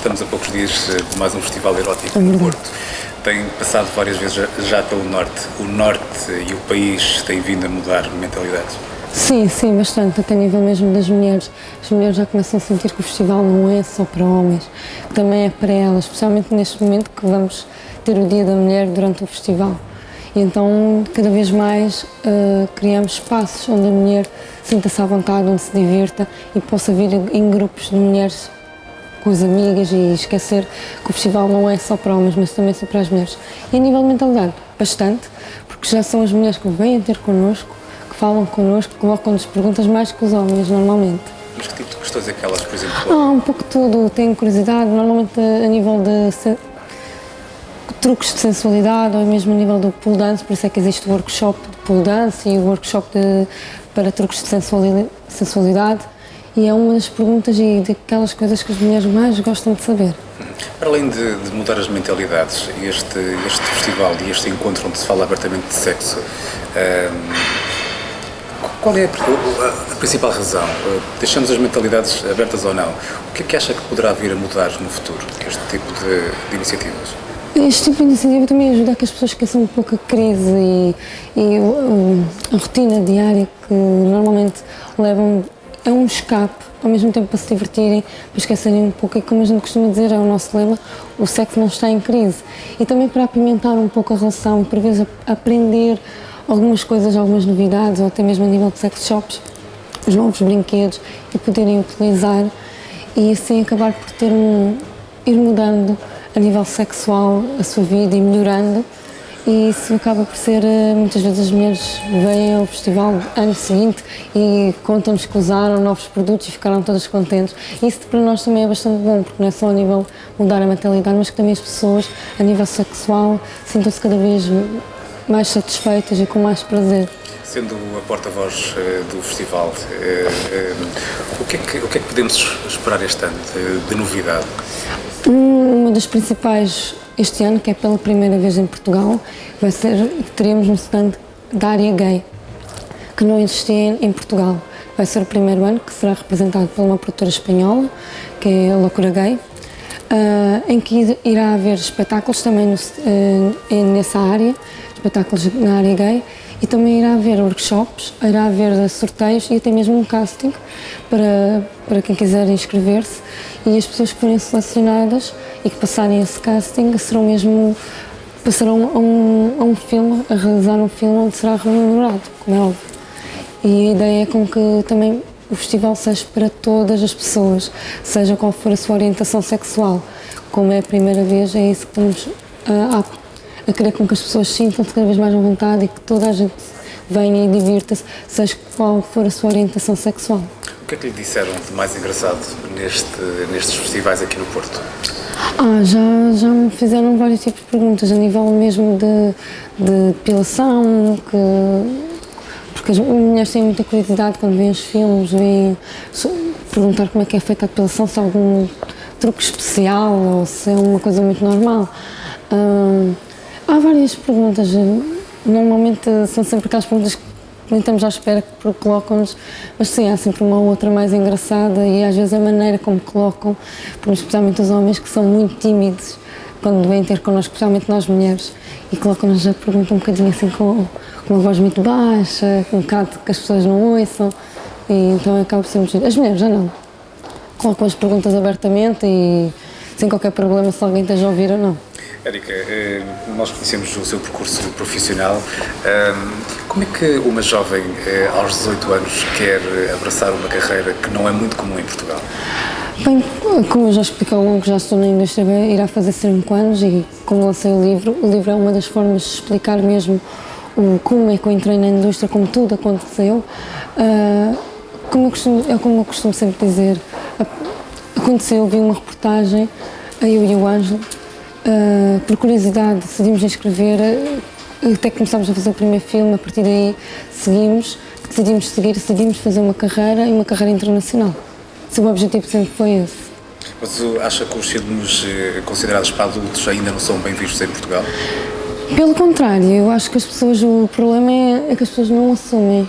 Estamos a poucos dias de mais um festival erótico no Porto. Tem passado várias vezes já pelo Norte. O Norte e o país têm vindo a mudar mentalidades? Sim, sim, bastante, até a nível mesmo das mulheres. As mulheres já começam a sentir que o festival não é só para homens, também é para elas, especialmente neste momento que vamos ter o Dia da Mulher durante o festival. E então, cada vez mais criamos espaços onde a mulher sinta-se à vontade, onde se divirta e possa vir em grupos de mulheres com as amigas e esquecer que o festival não é só para homens, mas também é para as mulheres. E a nível de mentalidade, bastante, porque já são as mulheres que vêm ter connosco, que falam connosco, que colocam-nos perguntas mais que os homens, normalmente. Mas que tipo de questões é que elas, por exemplo? Um pouco de tudo, têm curiosidade, normalmente a nível de truques de sensualidade ou mesmo a nível do pole dance, por isso é que existe o workshop de pole dance e o workshop para truques de sensualidade. E é uma das perguntas e daquelas coisas que as mulheres mais gostam de saber. Para além de mudar as mentalidades, este festival e este encontro onde se fala abertamente de sexo, qual é a principal razão? Deixamos as mentalidades abertas ou não? O que é que acha que poderá vir a mudar no futuro, este tipo de iniciativas? Este tipo de iniciativa também ajuda a que as pessoas esqueçam um pouco a crise e a rotina diária que normalmente levam a um escape, ao mesmo tempo para se divertirem, para esquecerem um pouco, e como a gente costuma dizer, é o nosso lema, o sexo não está em crise. E também para apimentar um pouco a relação e por vezes aprender algumas coisas, algumas novidades, ou até mesmo a nível de sex shops, os novos brinquedos e poderem utilizar e assim acabar por ir mudando a nível sexual a sua vida e melhorando. E isso acaba por ser, muitas vezes as mulheres vêm ao festival no ano seguinte e contam-nos que usaram novos produtos e ficaram todas contentes. E isso para nós também é bastante bom, porque não é só a nível mudar a mentalidade, mas que também as pessoas, a nível sexual, sintam-se cada vez mais satisfeitas e com mais prazer. Sendo a porta-voz do festival, o que é que podemos esperar este ano de novidade? Uma das principais este ano, que é pela primeira vez em Portugal, teremos um stand da área gay, que não existia em Portugal. Vai ser o primeiro ano que será representado por uma produtora espanhola, que é a Loucura Gay, em que irá haver espetáculos também nessa área, espetáculos na área gay, e também irá haver workshops, irá haver sorteios e até mesmo um casting para quem quiser inscrever-se, e as pessoas que forem selecionadas e que passarem esse casting passarão a um filme, a realizar um filme onde será remunerado, como é óbvio. E a ideia é com que também o festival seja para todas as pessoas, seja qual for a sua orientação sexual. Como é a primeira vez, é isso que estamos a querer com que as pessoas sintam-se cada vez mais à vontade e que toda a gente venha e divirta-se, seja qual for a sua orientação sexual. O que é que lhe disseram de mais engraçado nestes festivais aqui no Porto? Já me fizeram vários tipos de perguntas, a nível mesmo de depilação, porque as mulheres têm muita curiosidade quando veem os filmes, vêm perguntar como é que é feita a depilação, se há algum truque especial ou se é uma coisa muito normal. Há várias perguntas, normalmente são sempre aquelas perguntas que nem estamos à espera que colocam-nos, mas sim, há sempre uma ou outra mais engraçada e às vezes a maneira como colocam, especialmente os homens que são muito tímidos quando vêm ter connosco, especialmente nós mulheres, e colocam-nos a pergunta um bocadinho assim com uma voz muito baixa, um bocado que as pessoas não ouçam, e então acaba por ser muito giro. As mulheres já não, colocam as perguntas abertamente e sem qualquer problema se alguém esteja a ouvir ou não. Érica, nós conhecemos o seu percurso profissional. Como é que uma jovem aos 18 anos quer abraçar uma carreira que não é muito comum em Portugal? Bem, como eu já expliquei ao longo, já estou na indústria, irá fazer 5 anos e como lancei o livro é uma das formas de explicar mesmo como é que eu entrei na indústria, como tudo aconteceu. Como eu costumo sempre dizer, aconteceu, vi uma reportagem, eu e o Ângelo, por curiosidade decidimos inscrever, até que começámos a fazer o primeiro filme, a partir daí decidimos fazer uma carreira internacional. O objetivo sempre foi esse. Mas acha que os filmes considerados para adultos ainda não são bem vistos em Portugal? Pelo contrário, eu acho que as pessoas, o problema é que as pessoas não assumem.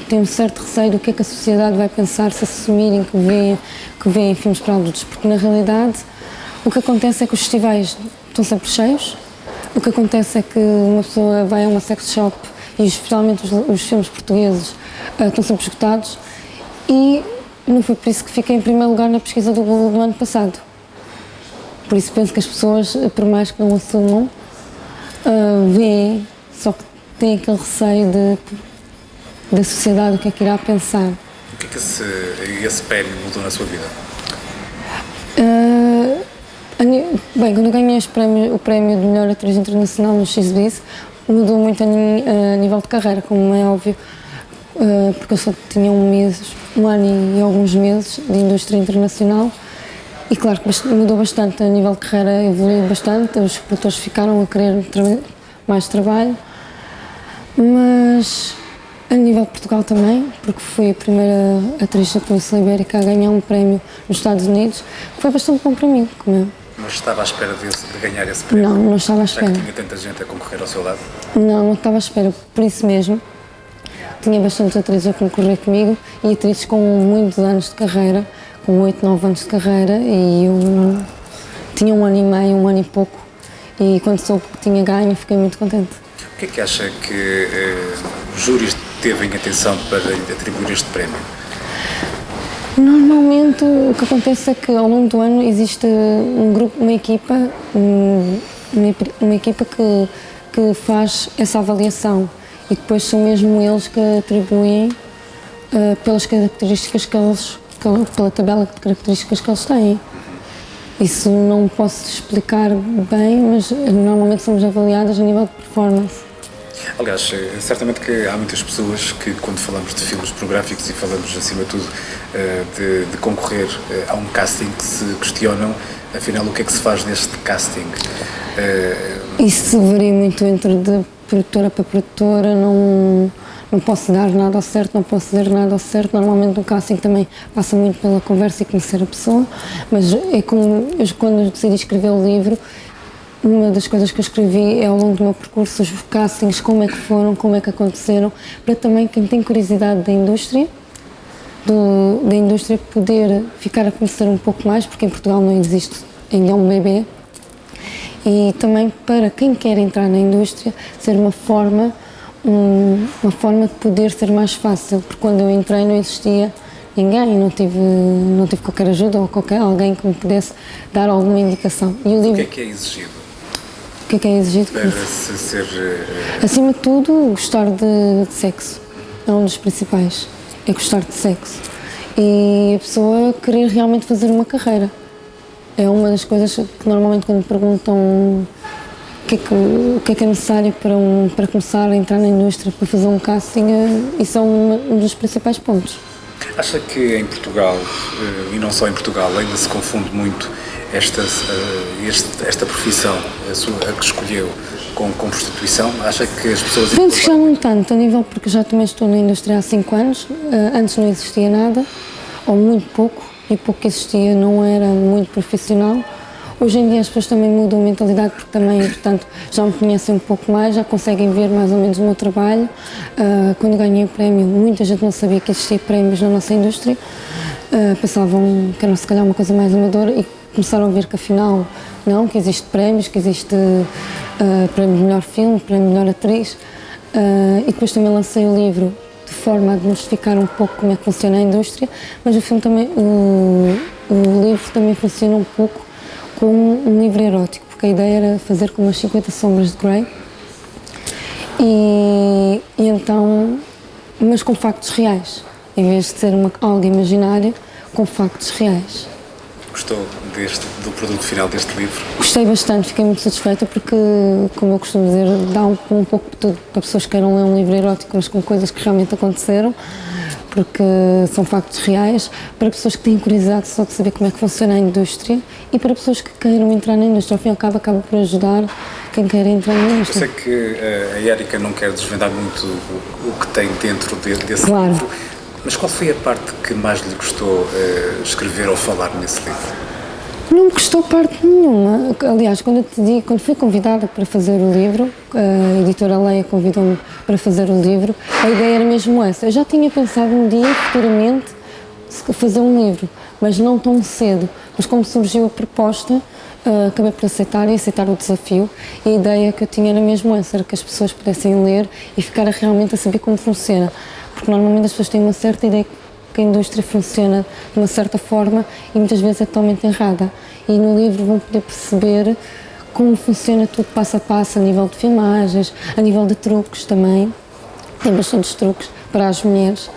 têm um certo receio do que é que a sociedade vai pensar se assumirem que vêem filmes para adultos, porque na realidade o que acontece é que os festivais estão sempre cheios, o que acontece é que uma pessoa vai a uma sex shop e especialmente os filmes portugueses estão sempre esgotados, e não foi por isso que fiquei em primeiro lugar na pesquisa do Google do ano passado. Por isso penso que as pessoas, por mais que não assumam, veem, só que têm aquele receio da sociedade, o que é que irá pensar. O que é que esse prémio mudou na sua vida? Bem, quando eu ganhei o prémio de melhor atriz internacional no X-Biz, mudou muito a nível de carreira, como é óbvio, porque eu só tinha um ano e alguns meses de indústria internacional, e claro que mudou bastante a nível de carreira, evoluiu bastante, os produtores ficaram a querer mais trabalho, mas a nível de Portugal também, porque fui a primeira atriz da Península Ibérica a ganhar um prémio nos Estados Unidos, que foi bastante bom para mim, como eu. Mas estava à espera de ganhar esse prémio? Não estava à espera. Já que tinha tanta gente a concorrer ao seu lado? Não estava à espera, por isso mesmo. Tinha bastantes atrizes a concorrer comigo e atrizes com muitos anos de carreira, com 8, 9 anos de carreira, e eu tinha um ano e meio, um ano e pouco, e quando soube que tinha ganho fiquei muito contente. O que é que acha que os júris teve em atenção para lhe atribuir este prémio? Normalmente o que acontece é que ao longo do ano existe um grupo, uma equipa que faz essa avaliação, e depois são mesmo eles que atribuem pelas características pela tabela de características que eles têm. Isso não posso explicar bem, mas normalmente somos avaliadas a nível de performance. Aliás, certamente que há muitas pessoas que, quando falamos de filmes pornográficos e falamos, acima de tudo, de concorrer a um casting, que se questionam, afinal, o que é que se faz neste casting? Isso varia muito de produtora para produtora, não posso dar nada ao certo, não posso dizer nada ao certo. Normalmente no casting também passa muito pela conversa e conhecer a pessoa, mas é como quando eu decidi escrever o livro, uma das coisas que eu escrevi é ao longo do meu percurso, os castings, como é que foram, como é que aconteceram, para também quem tem curiosidade da indústria poder ficar a conhecer um pouco mais, porque em Portugal não existe, ainda é um bebê, e também para quem quer entrar na indústria ser uma forma de poder ser mais fácil, porque quando eu entrei não existia ninguém, não tive qualquer ajuda ou alguém que me pudesse dar alguma indicação. E o que é exigido? O que é exigido? Para se ser... Acima de tudo, gostar de sexo. É um dos principais. É gostar de sexo. E a pessoa querer realmente fazer uma carreira. É uma das coisas que normalmente quando me perguntam o que é necessário para começar a entrar na indústria, para fazer um casting, isso é um dos principais pontos. Acha que em Portugal, e não só em Portugal, ainda se confunde muito esta profissão, a que escolheu, com prostituição? Acha que as pessoas... Penso que já não tanto, a nível, porque já também estou na indústria há 5 anos, antes não existia nada, ou muito pouco, e pouco que existia não era muito profissional. Hoje em dia as pessoas também mudam a mentalidade, porque também, portanto, já me conhecem um pouco mais, já conseguem ver mais ou menos o meu trabalho. Quando ganhei o prémio, muita gente não sabia que existia prémios na nossa indústria, pensavam que era se calhar uma coisa mais amadora, e começaram a ver que afinal não, que existe prémios, que existe prémio de melhor filme, prémio de melhor atriz, e depois também lancei o livro de forma a demonificar um pouco como é que funciona a indústria, mas o filme também, o livro também funciona um pouco como um livro erótico, porque a ideia era fazer como as 50 sombras de Grey, e então, mas com factos reais, em vez de ser algo imaginário, com factos reais. Gostou do produto final deste livro? Gostei bastante, fiquei muito satisfeita porque, como eu costumo dizer, dá um pouco de tudo para pessoas que queiram ler um livro erótico, mas com coisas que realmente aconteceram, porque são factos reais, para pessoas que têm curiosidade só de saber como é que funciona a indústria e para pessoas que queiram entrar na indústria. Ao fim e ao cabo, acaba por ajudar quem quer entrar na indústria. Eu sei que a Érica não quer desvendar muito o que tem dentro desse claro. livro, mas qual foi a parte que mais lhe gostou escrever ou falar nesse livro? Não me custou parte nenhuma. Aliás, quando fui convidada para fazer o livro, a editora Leia convidou-me para fazer o livro, a ideia era mesmo essa. Eu já tinha pensado um dia, futuramente, fazer um livro, mas não tão cedo. Mas como surgiu a proposta, acabei por aceitar o desafio, e a ideia que eu tinha era mesmo essa, era que as pessoas pudessem ler e ficar realmente a saber como funciona. Porque normalmente as pessoas têm uma certa ideia que a indústria funciona de uma certa forma e muitas vezes é totalmente errada. E no livro vão poder perceber como funciona tudo passo a passo, a nível de filmagens, a nível de truques também. Tem bastantes truques para as mulheres.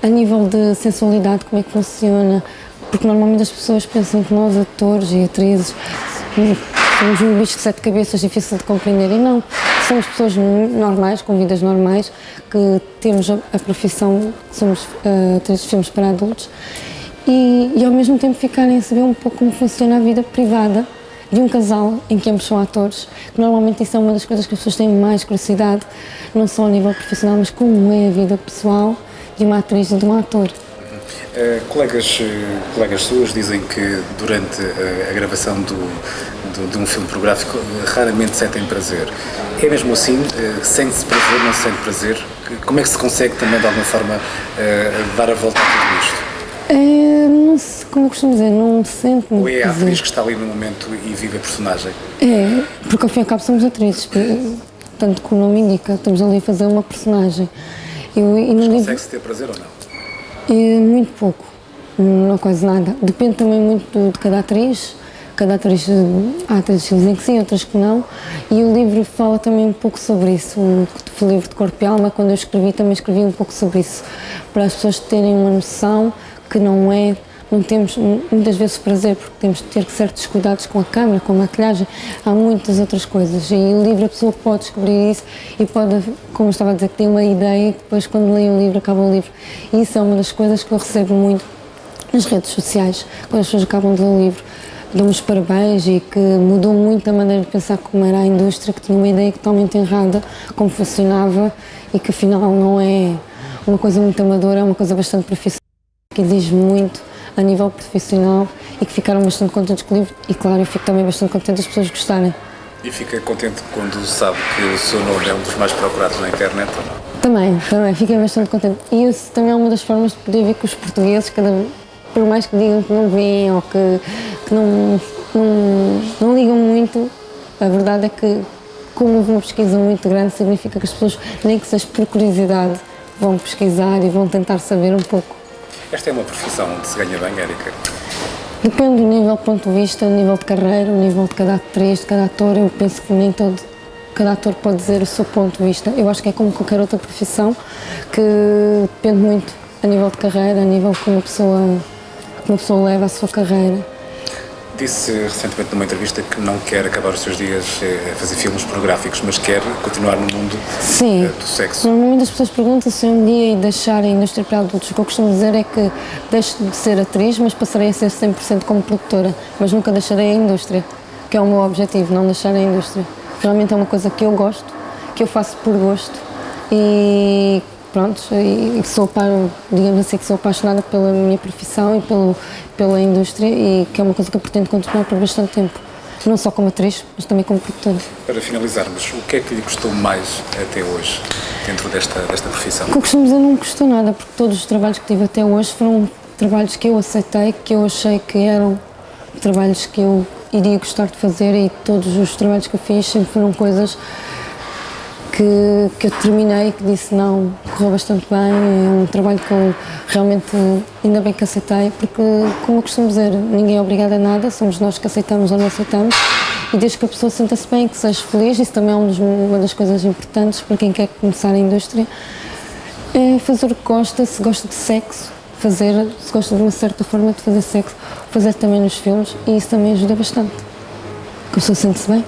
A nível de sensualidade, como é que funciona, porque normalmente as pessoas pensam que nós, atores e atrizes, somos um bicho de 7 cabeças, difícil de compreender, e não. Somos pessoas normais, com vidas normais, que temos a profissão, somos atrizes de filmes para adultos, e ao mesmo tempo ficarem a saber um pouco como funciona a vida privada de um casal em que ambos são atores, que normalmente isso é uma das coisas que as pessoas têm mais curiosidade, não só a nível profissional, mas como é a vida pessoal de uma atriz e de um ator. Colegas suas dizem que durante a gravação de um filme pornográfico raramente sentem prazer. É mesmo assim? Sente-se prazer, não se sente prazer? Como é que se consegue também, de alguma forma, dar a volta a tudo isto? Não se, como eu costumo dizer, não se sente muito. Ou é a atriz que está ali no momento e vive a personagem? É, porque ao fim e ao cabo somos atrizes, tanto que o nome indica, estamos ali a fazer uma personagem. Mas consegue-se ter prazer ou não? Muito pouco, não quase nada. Depende também muito de cada atriz. Cada atriz, há atrizes que dizem que sim, outras que não. E o livro fala também um pouco sobre isso. O livro de Corpo e Alma, quando eu escrevi, também escrevi um pouco sobre isso. Para as pessoas terem uma noção que não temos muitas vezes prazer, porque temos de ter certos cuidados com a câmera, com a maquilhagem, há muitas outras coisas. E o livro a pessoa pode descobrir isso e pode, como eu estava a dizer, que tem uma ideia e depois quando lê o livro, acaba o livro. E isso é uma das coisas que eu recebo muito nas redes sociais, quando as pessoas acabam de ler o livro. Dão-me os parabéns e que mudou muito a maneira de pensar como era a indústria, que tinha uma ideia totalmente errada, como funcionava e que afinal não é uma coisa muito amadora, é uma coisa bastante profissional, que exige muito a nível profissional e que ficaram bastante contentes com o livro e claro, eu fico também bastante contente das pessoas gostarem. E fica contente quando sabe que o seu nome é um dos mais procurados na internet ou não? Também, fiquei bastante contente. E isso também é uma das formas de poder ver que os portugueses, por mais que digam que não veem ou que não ligam muito, a verdade é que como houve uma pesquisa muito grande, significa que as pessoas, nem que seja por curiosidade, vão pesquisar e vão tentar saber um pouco. Esta é uma profissão onde se ganha bem, Érica? Depende do nível, ponto de vista, o nível de carreira, o nível de cada atriz, de cada ator. Eu penso que cada ator pode dizer o seu ponto de vista. Eu acho que é como qualquer outra profissão, que depende muito a nível de carreira, a nível de como a pessoa leva a sua carreira. Disse recentemente numa entrevista que não quer acabar os seus dias a fazer filmes pornográficos, mas quer continuar no mundo do sexo. Normalmente as pessoas perguntam se um dia ia deixar a indústria para adultos. O que eu costumo dizer é que deixo de ser atriz, mas passarei a ser 100% como produtora, mas nunca deixarei a indústria, que é o meu objetivo, não deixar a indústria. Realmente é uma coisa que eu gosto, que eu faço por gosto e pronto, e digamos assim, que sou apaixonada pela minha profissão e pela indústria e que é uma coisa que eu pretendo continuar por bastante tempo, não só como atriz, mas também como produtora. Para finalizarmos, o que é que lhe custou mais até hoje, dentro desta profissão? O que eu costumo dizer, não me custou nada, porque todos os trabalhos que tive até hoje foram trabalhos que eu aceitei, que eu achei que eram trabalhos que eu iria gostar de fazer e todos os trabalhos que eu fiz sempre foram coisas que eu terminei, que disse não, correu bastante bem, é um trabalho que eu realmente, ainda bem que aceitei, porque, como eu costumo dizer, ninguém é obrigado a nada, somos nós que aceitamos ou não aceitamos, e desde que a pessoa sinta-se bem, que seja feliz, isso também é uma das coisas importantes para quem quer começar a indústria, é fazer o que gosta, se gosta de sexo, se gosta de uma certa forma de fazer sexo, fazer também nos filmes, e isso também ajuda bastante, que a pessoa sente-se bem.